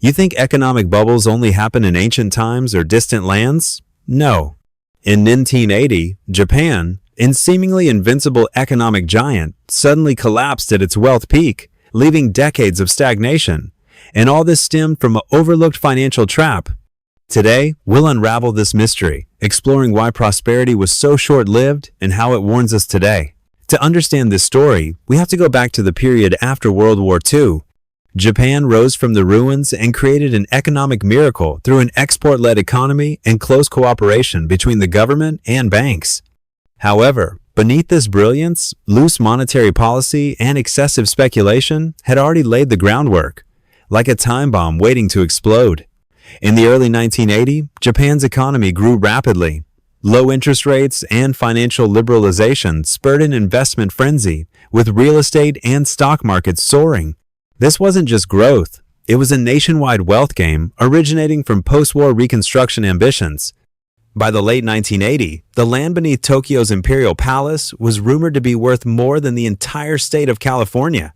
You think economic bubbles only happen in ancient times or distant lands? No. In 1980, Japan, a seemingly invincible economic giant, suddenly collapsed at its wealth peak, leaving decades of stagnation. And all this stemmed from an overlooked financial trap. Today, we'll unravel this mystery, exploring why prosperity was so short-lived and how it warns us today. To understand this story, we have to go back to the period after World War II. Japan rose from the ruins and created an economic miracle through an export-led economy and close cooperation between the government and banks. However, beneath this brilliance, loose monetary policy and excessive speculation had already laid the groundwork, like a time bomb waiting to explode. In the early 1980s, Japan's economy grew rapidly. Low interest rates and financial liberalization spurred an investment frenzy, with real estate and stock markets soaring. This wasn't just growth, it was a nationwide wealth game originating from post-war reconstruction ambitions. By the late 1980s, the land beneath Tokyo's Imperial Palace was rumored to be worth more than the entire state of California.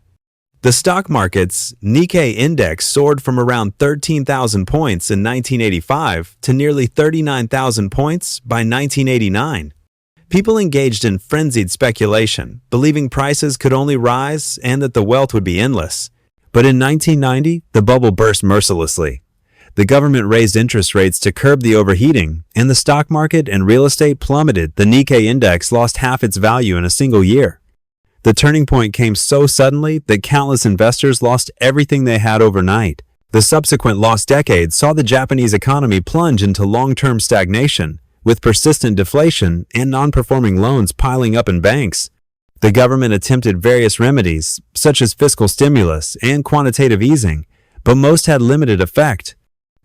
The stock market's Nikkei index soared from around 13,000 points in 1985 to nearly 39,000 points by 1989. People engaged in frenzied speculation, believing prices could only rise and that the wealth would be endless. But in 1990, the bubble burst mercilessly. The government raised interest rates to curb the overheating, and the stock market and real estate plummeted. The Nikkei index lost half its value in a single year. The turning point came so suddenly that countless investors lost everything they had overnight. The subsequent lost decades saw the Japanese economy plunge into long-term stagnation, with persistent deflation and non-performing loans piling up in banks. The government attempted various remedies, such as fiscal stimulus and quantitative easing, but most had limited effect.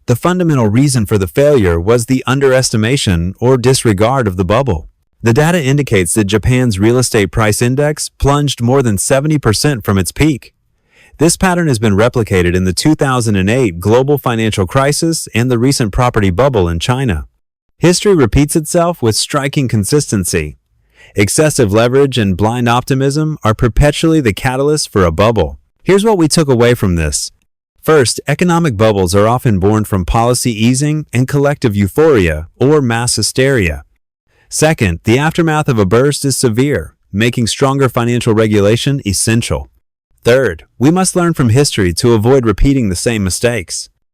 The fundamental reason for the failure was the underestimation or disregard of the bubble. The data indicates that Japan's real estate price index plunged more than 70% from its peak. This pattern has been replicated in the 2008 global financial crisis and the recent property bubble in China. History repeats itself with striking consistency. Excessive leverage and blind optimism are perpetually the catalyst for a bubble. Here's what we took away from this. First, economic bubbles are often born from policy easing and collective euphoria or mass hysteria. Second, the aftermath of a burst is severe, making stronger financial regulation essential. Third, we must learn from history to avoid repeating the same mistakes.